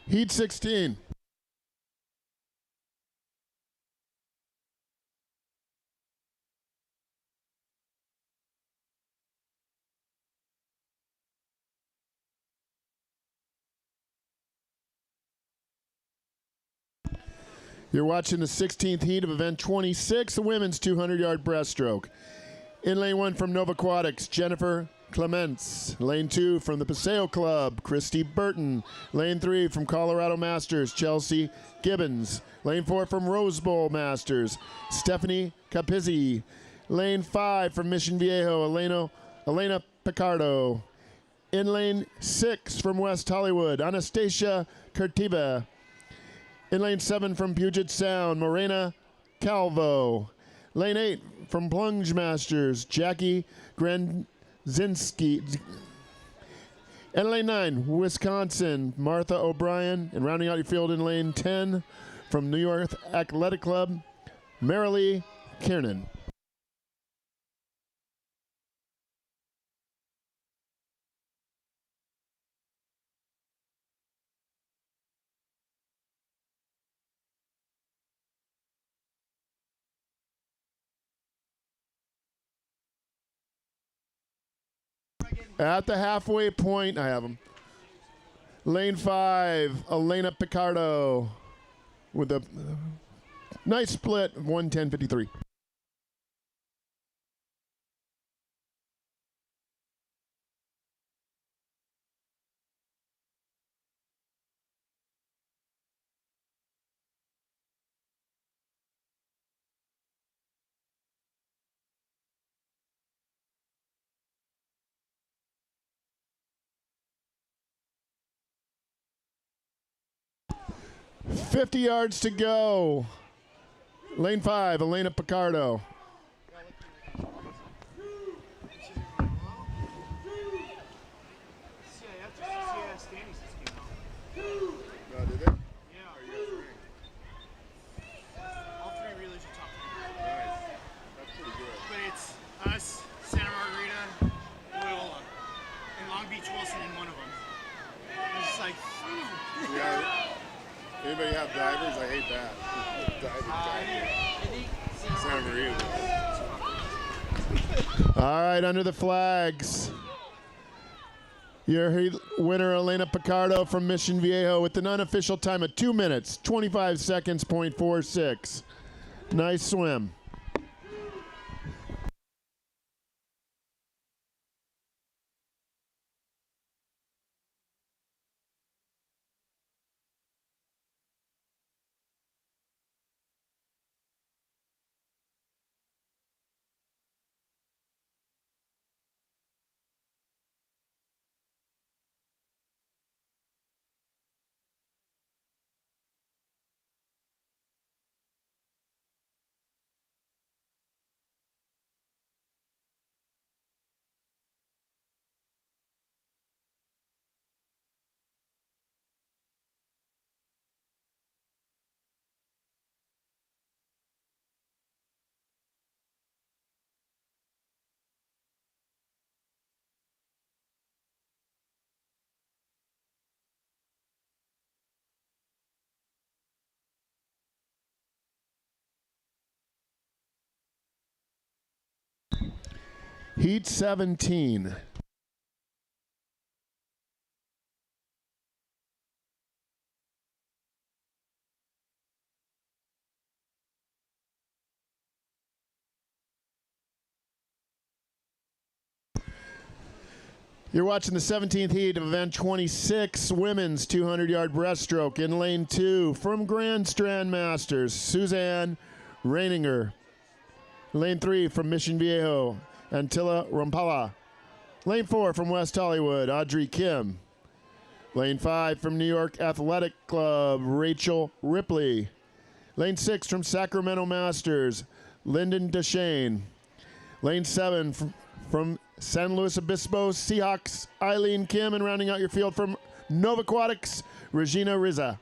Heat 16. You're watching the 16th heat of event 26, the women's 200-yard breaststroke. In lane 1 from Nova Aquatics, Jennifer Clements. Lane 2 from the Paseo Club, Christy Burton. Lane 3 from Colorado Masters, Chelsea Gibbons. Lane 4 from Rose Bowl Masters, Stephanie Capizzi. Lane 5 from Mission Viejo, Elena Picardo. In lane 6 from West Hollywood, Anastasia Kurtiva. In lane 7 from Puget Sound, Morena Calvo. Lane 8 from Plunge Masters, Jackie Grandzinski. And lane 9, Wisconsin, Martha O'Brien. And rounding out your field in lane 10 from New York Athletic Club, Marilee Kiernan. At the halfway point, I have them. Lane 5, Elena Picardo with a nice split of 1:10.53. $50 yards to go. Lane 5, Elena Picardo. Anybody have divers? I hate that. All right, under the flags. Your winner, Elena Picardo from Mission Viejo, with an unofficial time of 2 minutes, 25 seconds, .46. Nice swim. Heat 17. You're watching the 17th heat of event 26, women's 200-yard breaststroke. In lane 2 from Grand Strand Masters, Suzanne Reininger. Lane 3 from Mission Viejo, Antilla Rampala. Lane 4 from West Hollywood, Audrey Kim. Lane 5 from New York Athletic Club, Rachel Ripley. Lane 6 from Sacramento Masters, Lyndon Deshane. Lane 7 from San Luis Obispo Seahawks, Eileen Kim. And rounding out your field from Nova Aquatics, Regina Rizza.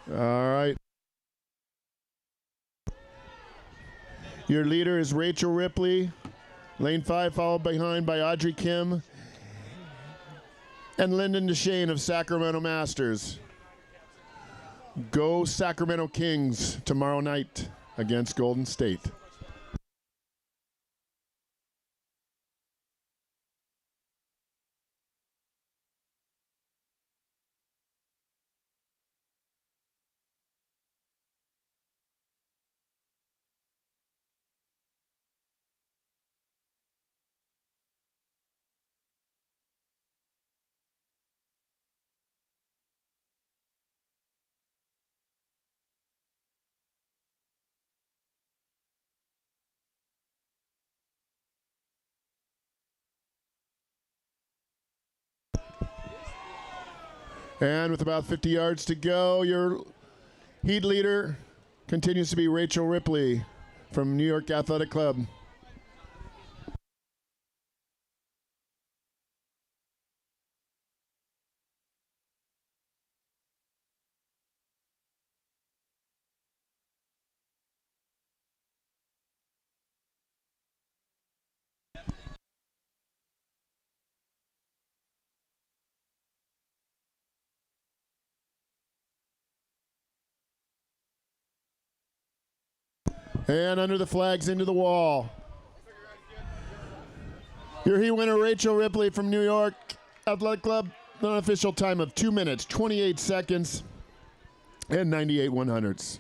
All right. Your leader is Rachel Ripley. Lane 5 followed behind by Audrey Kim and Lyndon DeShane of Sacramento Masters. Go Sacramento Kings tomorrow night against Golden State. And with about 50 yards to go, your heat leader continues to be Rachel Ripley from New York Athletic Club. And under the flags into the wall. Your heat winner, Rachel Ripley from New York Athletic Club, an unofficial time of 2 minutes, 28 seconds, and 98 100ths.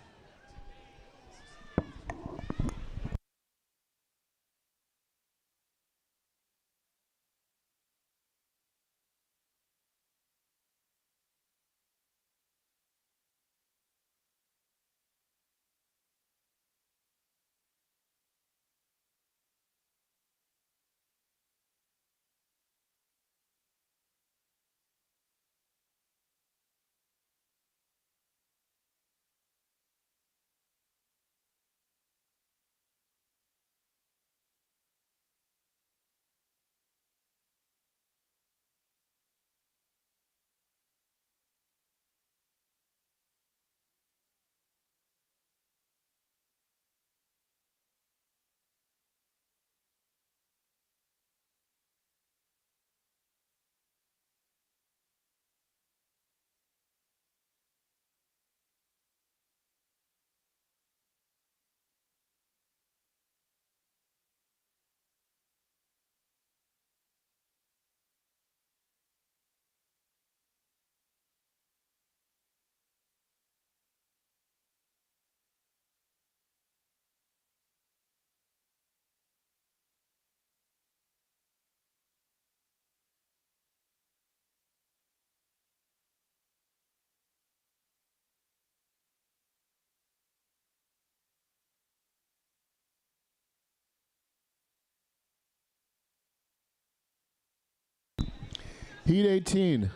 Heat 18.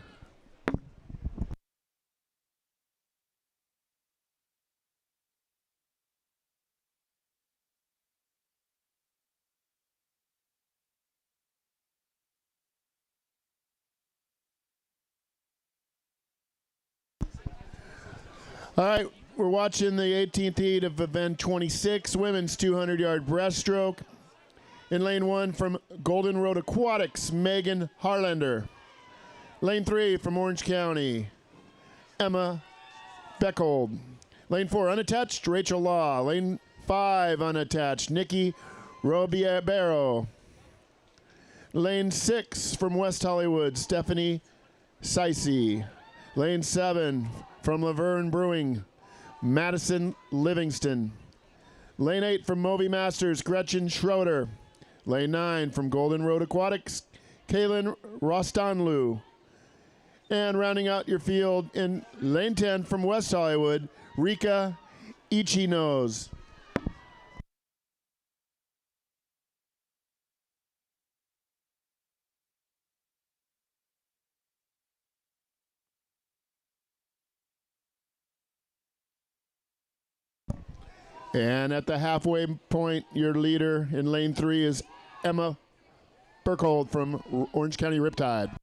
All right, we're watching the 18th heat of event 26, women's 200-yard breaststroke. In lane 1 from Golden Road Aquatics, Megan Harlander. Lane 3 from Orange County, Emma Beckhold. Lane 4 unattached, Rachel Law. Lane 5 unattached, Nikki Robiero. Lane 6 from West Hollywood, Stephanie Sicey. Lane 7 from Laverne Brewing, Madison Livingston. Lane 8 from Moby Masters, Gretchen Schroeder. Lane 9 from Golden Road Aquatics, Kaylin Rostanlu. And rounding out your field in lane 10 from West Hollywood, Rika Ichinos. And at the halfway point, your leader in lane 3 is Emma Berkhold from Orange County Riptide.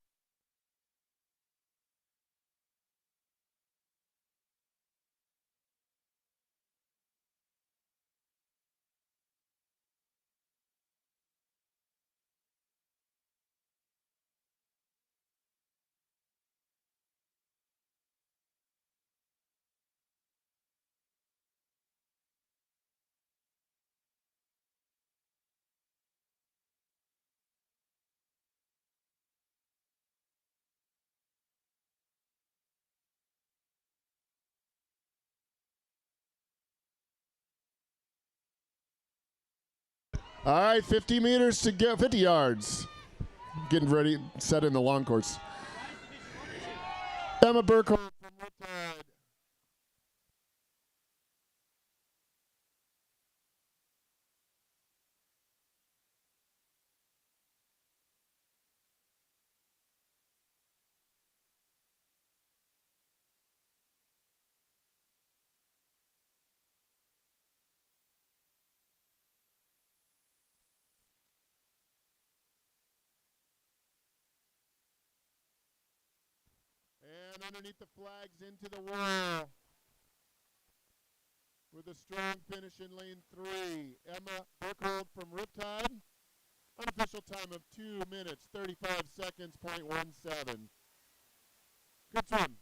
All right, 50 meters to go, 50 yards. Getting ready, set in the long course. Emma Burkholm from Riptide. And underneath the flags into the wall. With a strong finish in lane 3. Emma Burkholm from Riptide. Unofficial time of 2 minutes, 35 seconds, .17. Good swim.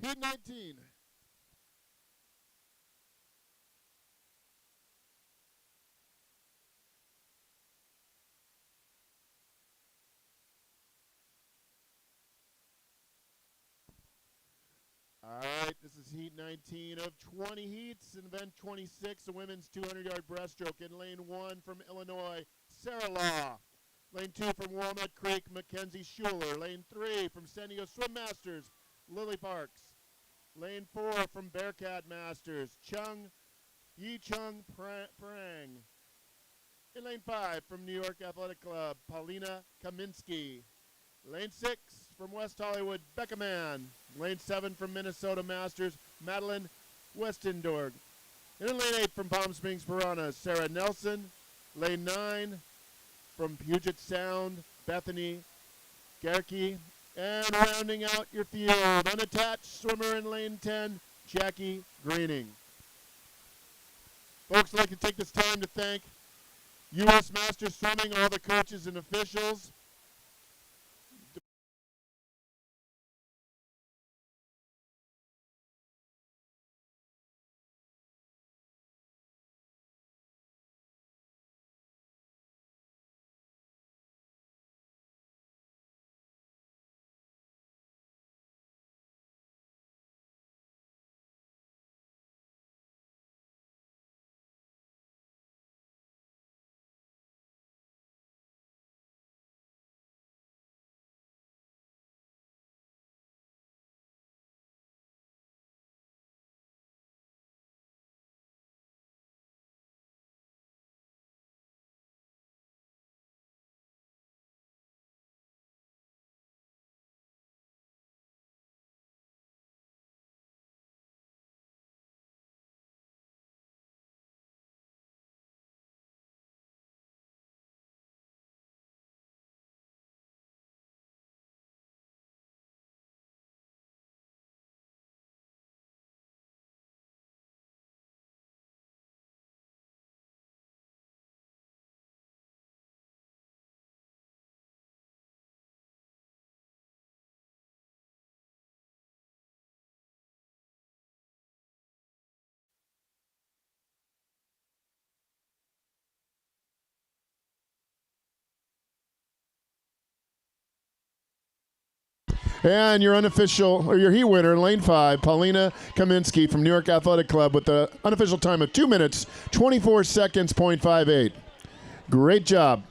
Heat 19. All right, this is heat 19 of 20 heats. In event 26, the women's 200-yard breaststroke. In lane 1 from Illinois, Sarah Law. Lane 2 from Walnut Creek, Mackenzie Schuler. Lane 3 from San Diego Swim Masters, Lily Parks. Lane 4 from Bearcat Masters, Yi-Chung Prang. In lane 5 from New York Athletic Club, Paulina Kaminsky. Lane 6 from West Hollywood, Becca Mann. Lane 7 from Minnesota Masters, Madeline Westendorg. And in lane 8 from Palm Springs Piranhas, Sarah Nelson. Lane 9 from Puget Sound, Bethany Gerke. And rounding out your field, unattached swimmer in lane 10, Jackie Greening. Folks, I'd like to take this time to thank U.S. Masters Swimming, all the coaches and officials. And your unofficial, or your heat winner in lane 5, Paulina Kaminsky from New York Athletic Club with the unofficial time of 2 minutes, 24 seconds, .58. Great job.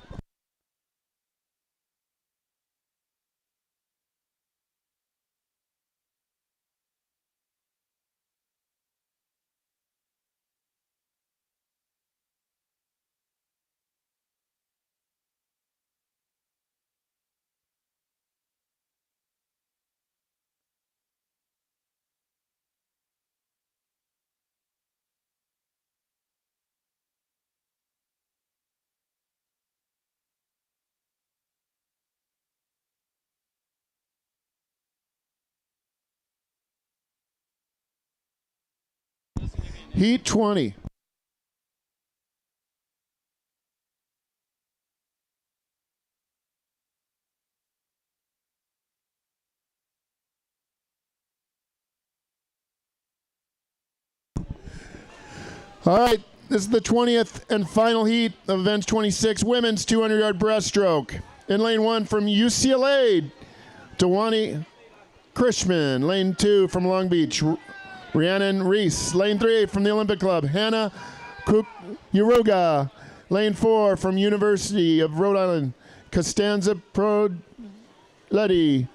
Heat 20. All right, this is the 20th and final heat of Events 26, women's 200-yard breaststroke. In lane 1 from UCLA, Dewani Krishman. Lane 2 from Long Beach, Rhiannon Reese. Lane 3 from the Olympic Club, Hannah Uroga. Lane 4 from University of Rhode Island, Costanza Proletti.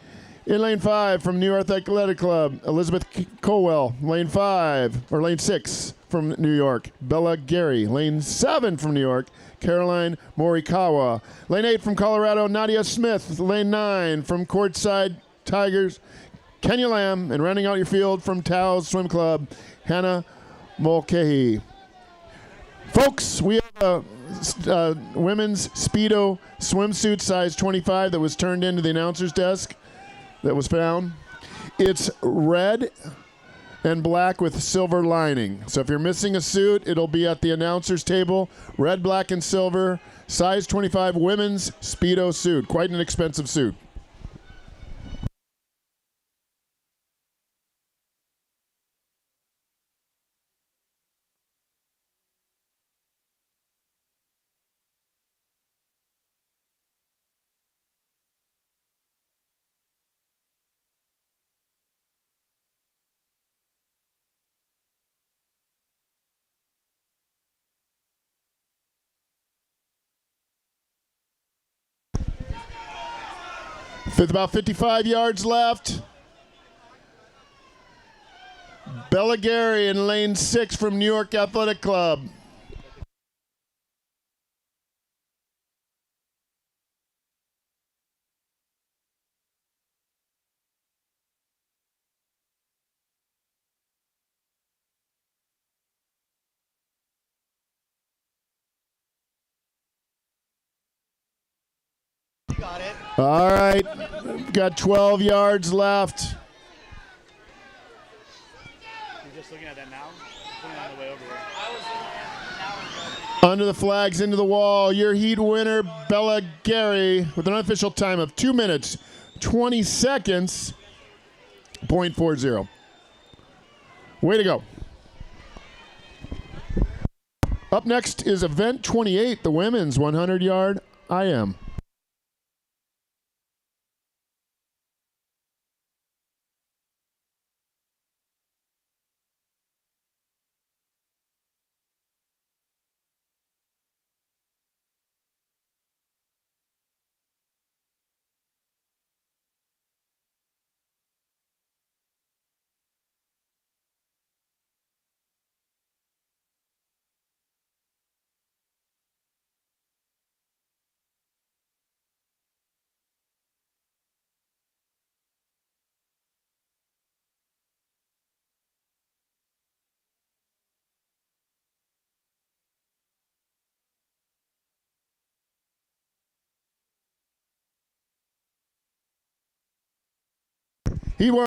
In lane 5 from New York Athletic Club, Elizabeth Colwell. Lane 6 from New York, Bella Gary. Lane 7 from New York, Caroline Morikawa. Lane 8 from Colorado, Nadia Smith. Lane 9 from Courtside Tigers, Kenya Lamb. And rounding out your field from Taos Swim Club, Hannah Mulcahy. Folks, we have a women's Speedo swimsuit size 25 that was turned into the announcer's desk that was found. It's red and black with silver lining. So if you're missing a suit, it'll be at the announcer's table. Red, black, and silver, size 25 women's Speedo suit. Quite an expensive suit. With about 55 yards left, Bella Gary in lane 6 from New York Athletic Club. Got it. All right, got 12 yards left. You're just looking at that now? Putting it on the way over here. Under the flags, into the wall, your heat winner, Bella Gary, with an unofficial time of 2 minutes, 20 seconds, .40. Way to go. Up next is event 28, the women's 100-yard IM. He won.